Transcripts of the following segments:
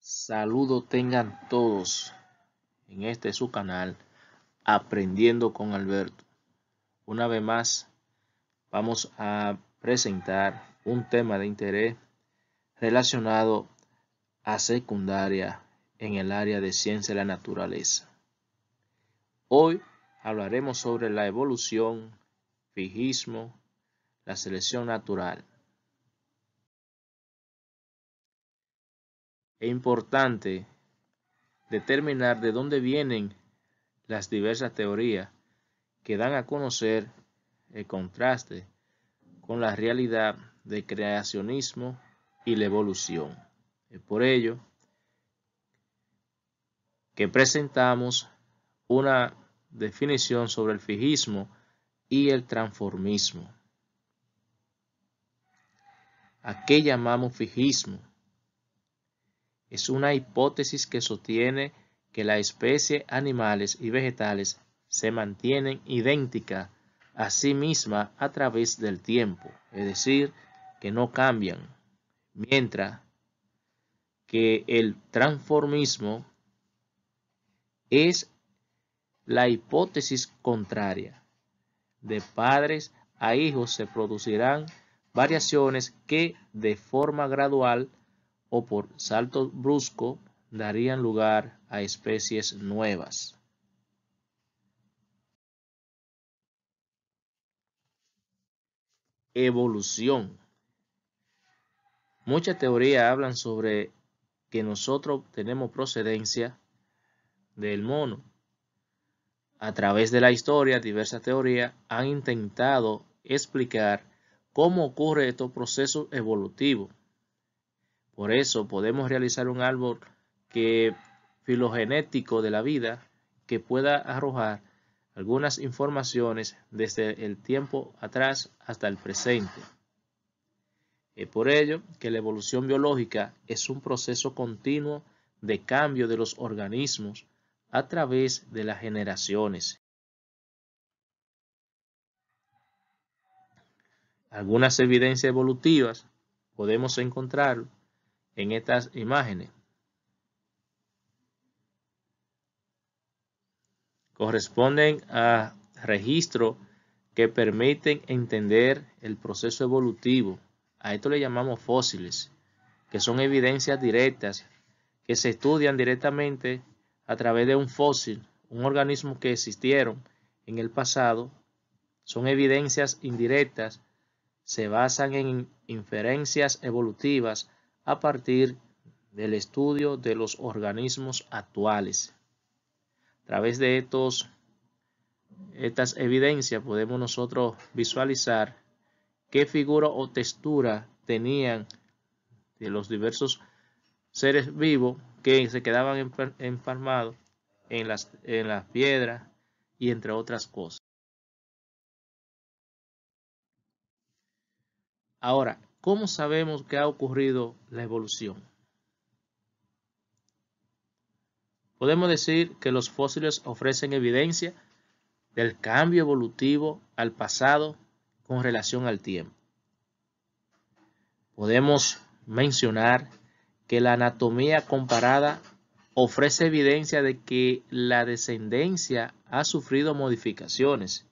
Saludos tengan todos en este su canal Aprendiendo con Alberto. Una vez más vamos a presentar un tema de interés relacionado a secundaria en el área de ciencia de la naturaleza. Hoy hablaremos sobre la evolución, fijismo, la selección natural. Es importante determinar de dónde vienen las diversas teorías que dan a conocer el contraste con la realidad del creacionismo y la evolución. Es por ello que presentamos una definición sobre el fijismo y el transformismo. ¿A qué llamamos fijismo? Es una hipótesis que sostiene que las especies animales y vegetales se mantienen idénticas a sí mismas a través del tiempo, es decir, que no cambian, mientras que el transformismo es la hipótesis contraria. De padres a hijos se producirán variaciones que de forma gradual o por salto brusco darían lugar a especies nuevas. Evolución. Muchas teorías hablan sobre que nosotros tenemos procedencia del mono. A través de la historia, diversas teorías han intentado explicar cómo ocurre estos procesos evolutivos. Por eso podemos realizar un árbol filogenético de la vida que pueda arrojar algunas informaciones desde el tiempo atrás hasta el presente. Es por ello que la evolución biológica es un proceso continuo de cambio de los organismos a través de las generaciones. Algunas evidencias evolutivas podemos encontrar en estas imágenes. Corresponden a registros que permiten entender el proceso evolutivo. A esto le llamamos fósiles, que son evidencias directas que se estudian directamente a través de un fósil, un organismo que existieron en el pasado. Son evidencias indirectas, se basan en inferencias evolutivas a partir del estudio de los organismos actuales. A través de estas evidencias podemos nosotros visualizar qué figura o textura tenían de los diversos seres vivos que se quedaban empalmados en las piedras y entre otras cosas. Ahora, ¿cómo sabemos que ha ocurrido la evolución? Podemos decir que los fósiles ofrecen evidencia del cambio evolutivo al pasado con relación al tiempo. Podemos mencionar que la anatomía comparada ofrece evidencia de que la descendencia ha sufrido modificaciones.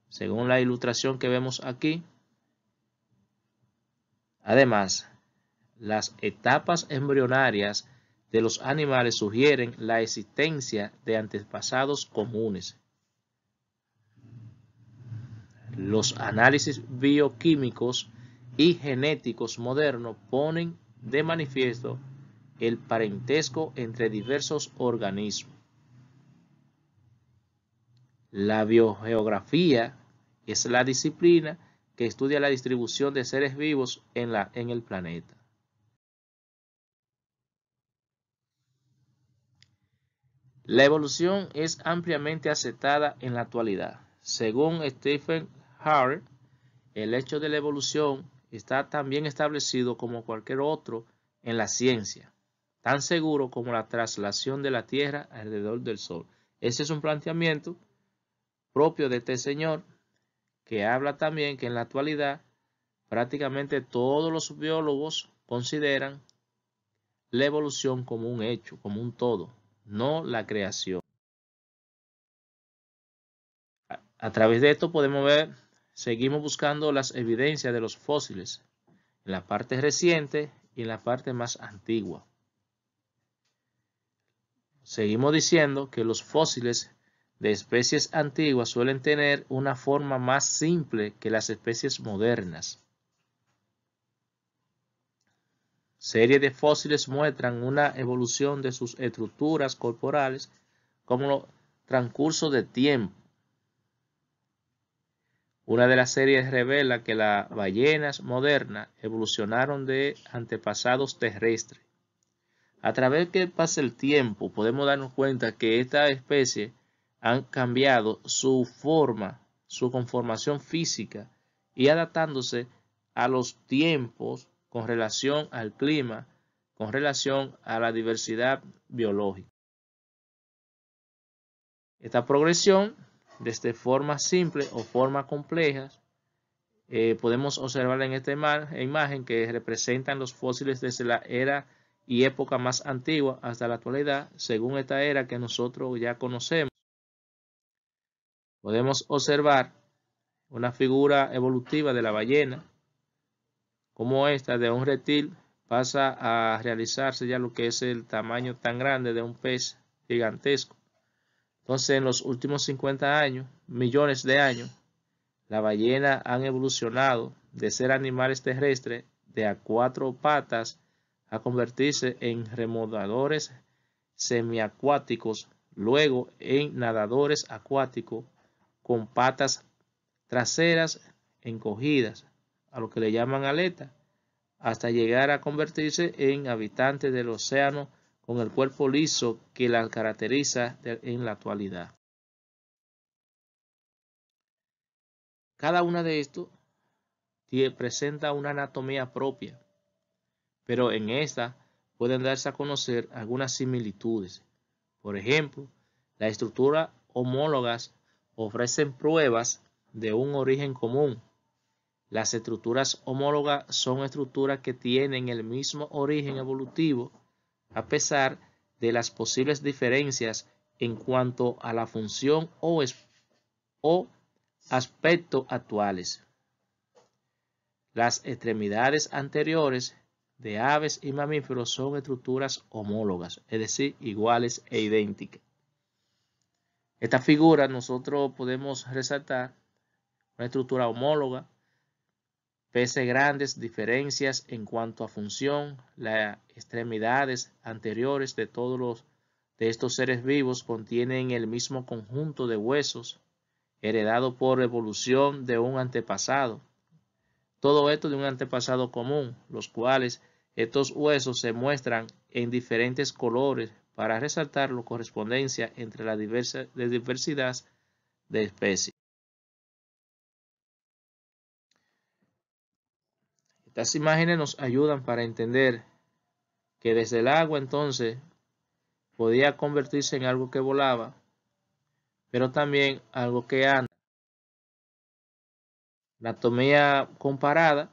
Según la ilustración que vemos aquí. Además, las etapas embrionarias de los animales sugieren la existencia de antepasados comunes. Los análisis bioquímicos y genéticos modernos ponen de manifiesto el parentesco entre diversos organismos. La biogeografía es la disciplina que estudia la distribución de seres vivos en el planeta. La evolución es ampliamente aceptada en la actualidad. Según Stephen Hart, el hecho de la evolución está tan bien establecido como cualquier otro en la ciencia, tan seguro como la traslación de la Tierra alrededor del Sol. Ese es un planteamiento propio de este señor, que habla también que en la actualidad prácticamente todos los biólogos consideran la evolución como un hecho, como un todo, no la creación. A través de esto podemos ver, seguimos buscando las evidencias de los fósiles en la parte reciente y en la parte más antigua. Seguimos diciendo que los fósiles de especies antiguas suelen tener una forma más simple que las especies modernas. Series de fósiles muestran una evolución de sus estructuras corporales como transcurso de tiempo. Una de las series revela que las ballenas modernas evolucionaron de antepasados terrestres. A través que pasa el tiempo, podemos darnos cuenta que estas especies han cambiado su forma, su conformación física y adaptándose a los tiempos con relación al clima, con relación a la diversidad biológica. Esta progresión, desde formas simples o formas complejas, podemos observar en esta imagen que representan los fósiles desde la era y época más antigua hasta la actualidad, según esta era que nosotros ya conocemos. Podemos observar una figura evolutiva de la ballena, como esta de un reptil pasa a realizarse ya lo que es el tamaño tan grande de un pez gigantesco. Entonces, en los últimos 50 años, millones de años, las ballenas han evolucionado de ser animales terrestres de a 4 patas a convertirse en remolgadores semiacuáticos, luego en nadadores acuáticos con patas traseras encogidas, a lo que le llaman aleta, hasta llegar a convertirse en habitantes del océano con el cuerpo liso que las caracteriza en la actualidad. Cada una de estos presenta una anatomía propia, pero en esta pueden darse a conocer algunas similitudes. Por ejemplo, las estructuras homólogas ofrecen pruebas de un origen común. Las estructuras homólogas son estructuras que tienen el mismo origen evolutivo a pesar de las posibles diferencias en cuanto a la función o aspectos actuales. Las extremidades anteriores de aves y mamíferos son estructuras homólogas, es decir, iguales e idénticas. Esta figura nosotros podemos resaltar una estructura homóloga, pese grandes diferencias en cuanto a función. Las extremidades anteriores de todos estos seres vivos contienen el mismo conjunto de huesos heredado por evolución de un antepasado. Todo esto de un antepasado común, los cuales estos huesos se muestran en diferentes colores para resaltar la correspondencia entre la diversidad de especies. Estas imágenes nos ayudan para entender que desde el agua entonces podía convertirse en algo que volaba, pero también algo que anda. La anatomía comparada,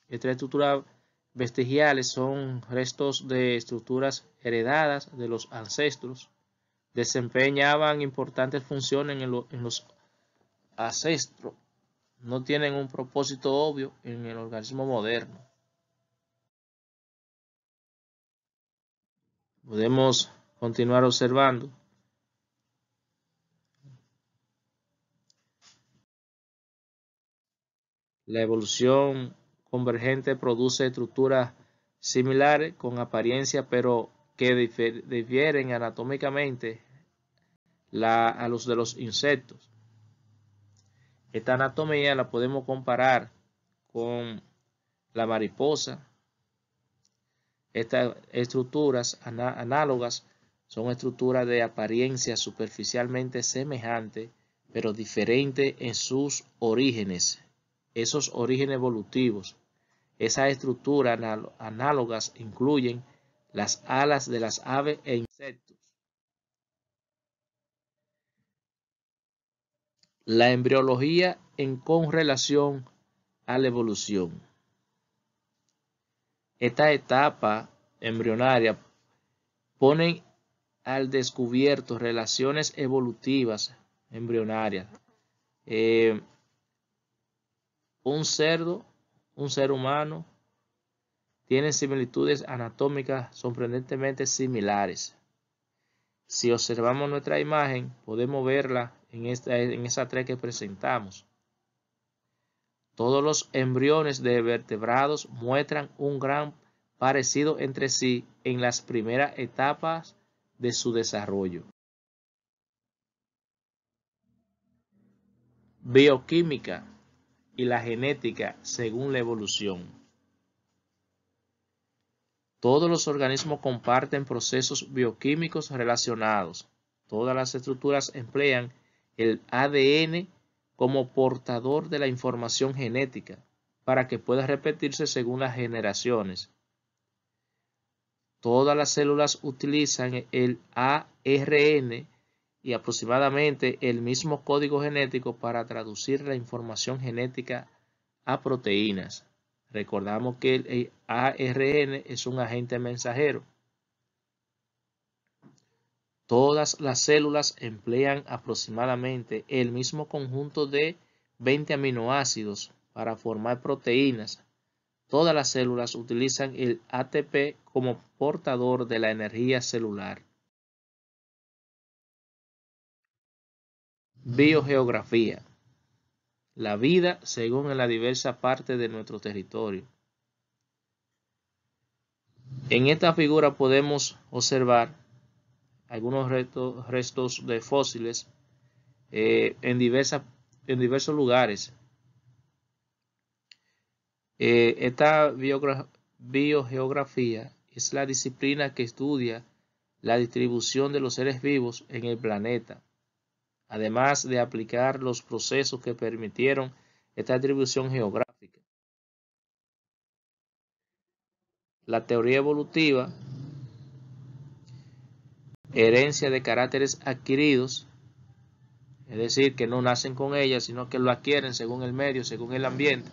estas estructuras vestigiales son restos de estructuras heredadas de los ancestros, desempeñaban importantes funciones en los ancestros, no tienen un propósito obvio en el organismo moderno. Podemos continuar observando. La evolución convergente produce estructuras similares con apariencia, pero que difieren anatómicamente a los de los insectos. Esta anatomía la podemos comparar con la mariposa. Estas estructuras análogas son estructuras de apariencia superficialmente semejante, pero diferente en sus orígenes, esos orígenes evolutivos. Esas estructuras análogas incluyen las alas de las aves e insectos. La embriología con relación a la evolución. Esta etapa embrionaria ponen al descubierto relaciones evolutivas embrionarias. Un cerdo, un ser humano, tienen similitudes anatómicas sorprendentemente similares. Si observamos nuestra imagen, podemos verla en esas tres que presentamos. Todos los embriones de vertebrados muestran un gran parecido entre sí en las primeras etapas de su desarrollo. Bioquímica y la genética según la evolución. Todos los organismos comparten procesos bioquímicos relacionados. Todas las estructuras emplean el ADN como portador de la información genética para que pueda repetirse según las generaciones. Todas las células utilizan el ARN y aproximadamente el mismo código genético para traducir la información genética a proteínas. Recordamos que el ARN es un agente mensajero. Todas las células emplean aproximadamente el mismo conjunto de 20 aminoácidos para formar proteínas. Todas las células utilizan el ATP como portador de la energía celular. Biogeografía. La vida según en la diversa parte de nuestro territorio. En esta figura podemos observar algunos restos de fósiles en diversos lugares. Esta biogeografía es la disciplina que estudia la distribución de los seres vivos en el planeta, además de aplicar los procesos que permitieron esta distribución geográfica. La teoría evolutiva, herencia de caracteres adquiridos, es decir, que no nacen con ellas, sino que lo adquieren según el medio, según el ambiente.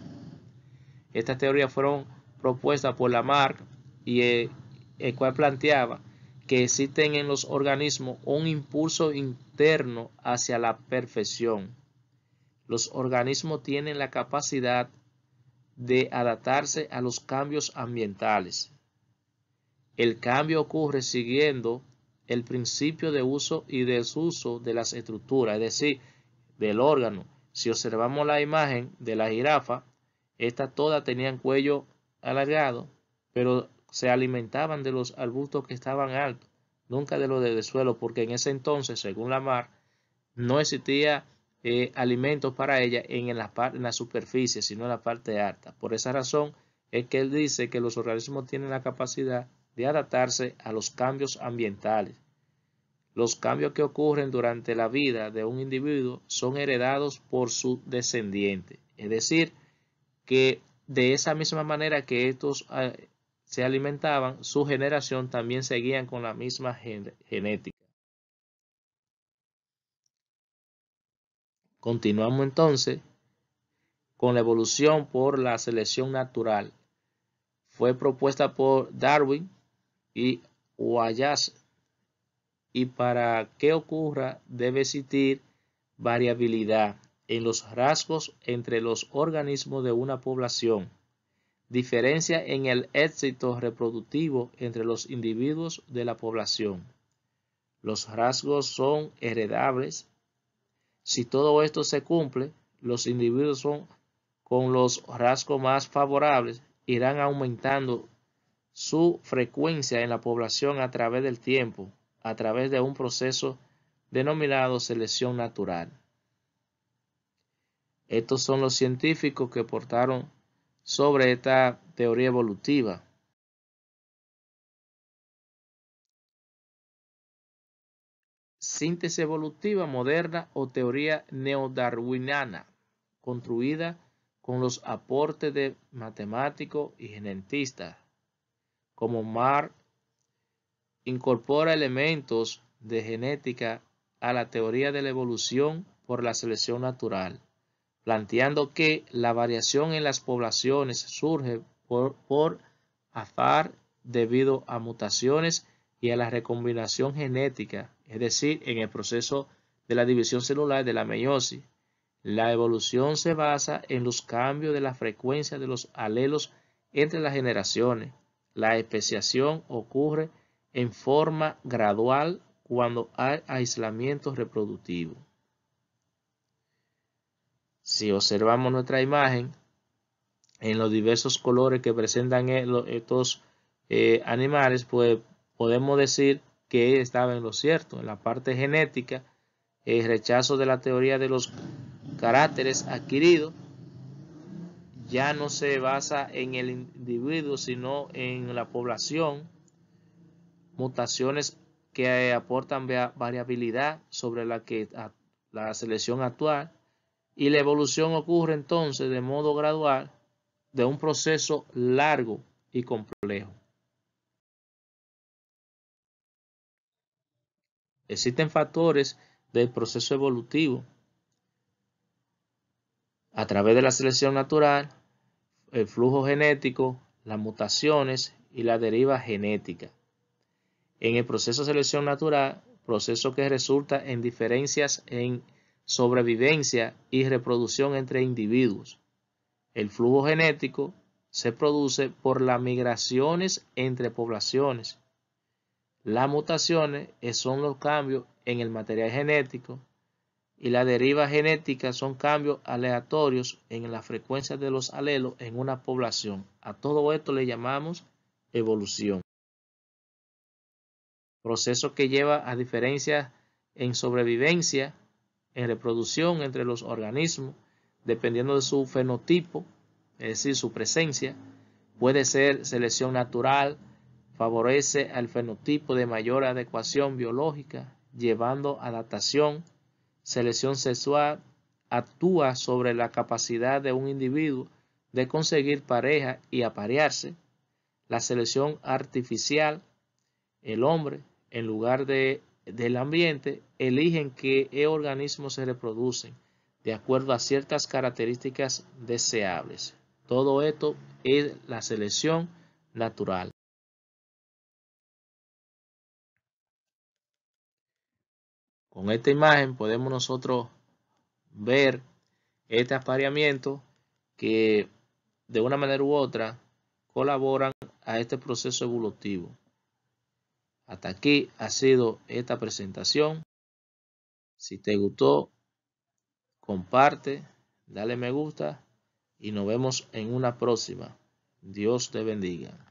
Estas teorías fueron propuestas por Lamarck y el cual planteaba que existen en los organismos un impulso interno hacia la perfección. Los organismos tienen la capacidad de adaptarse a los cambios ambientales. El cambio ocurre siguiendo el principio de uso y desuso de las estructuras, es decir, del órgano. Si observamos la imagen de la jirafa, estas todas tenían cuello alargado, pero se alimentaban de los arbustos que estaban altos, nunca de los del suelo, porque en ese entonces, según Lamarck, no existía alimentos para ella en la superficie, sino en la parte alta. Por esa razón es que él dice que los organismos tienen la capacidad de adaptarse a los cambios ambientales. Los cambios que ocurren durante la vida de un individuo son heredados por su descendiente. Es decir, que de esa misma manera que estos se alimentaban, su generación también seguían con la misma genética. Continuamos entonces con la evolución por la selección natural. Fue propuesta por Darwin y Wallace, y para que ocurra debe existir variabilidad en los rasgos entre los organismos de una población, diferencia en el éxito reproductivo entre los individuos de la población. Los rasgos son heredables. Si todo esto se cumple, los individuos con los rasgos más favorables irán aumentando su frecuencia en la población a través del tiempo, a través de un proceso denominado selección natural. Estos son los científicos que aportaron sobre esta teoría evolutiva. Síntesis evolutiva moderna o teoría neodarwiniana, construida con los aportes de matemáticos y genetistas, como Mark, incorpora elementos de genética a la teoría de la evolución por la selección natural, planteando que la variación en las poblaciones surge por azar debido a mutaciones y a la recombinación genética, es decir, en el proceso de la división celular de la meiosis. La evolución se basa en los cambios de la frecuencia de los alelos entre las generaciones. La especiación ocurre en forma gradual cuando hay aislamiento reproductivo. Si observamos nuestra imagen, en los diversos colores que presentan estos animales, pues podemos decir que estaba en lo cierto. En la parte genética, el rechazo de la teoría de los caracteres adquiridos ya no se basa en el individuo, sino en la población. Mutaciones que aportan variabilidad sobre la selección actual, y la evolución ocurre entonces de modo gradual de un proceso largo y complejo. Existen factores del proceso evolutivo a través de la selección natural, el flujo genético, las mutaciones y la deriva genética. En el proceso de selección natural, proceso que resulta en diferencias en sobrevivencia y reproducción entre individuos. El flujo genético se produce por las migraciones entre poblaciones. Las mutaciones son los cambios en el material genético, y la deriva genética son cambios aleatorios en la frecuencia de los alelos en una población. A todo esto le llamamos evolución. Proceso que lleva a diferencias en sobrevivencia, en reproducción entre los organismos, dependiendo de su fenotipo, es decir, su presencia. Puede ser selección natural, favorece al fenotipo de mayor adecuación biológica, llevando a adaptación. Selección sexual actúa sobre la capacidad de un individuo de conseguir pareja y aparearse. La selección artificial, el hombre, en lugar del ambiente, eligen qué organismos se reproducen de acuerdo a ciertas características deseables. Todo esto es la selección natural. Con esta imagen podemos nosotros ver este apareamiento que de una manera u otra colaboran a este proceso evolutivo. Hasta aquí ha sido esta presentación. Si te gustó, comparte, dale me gusta y nos vemos en una próxima. Dios te bendiga.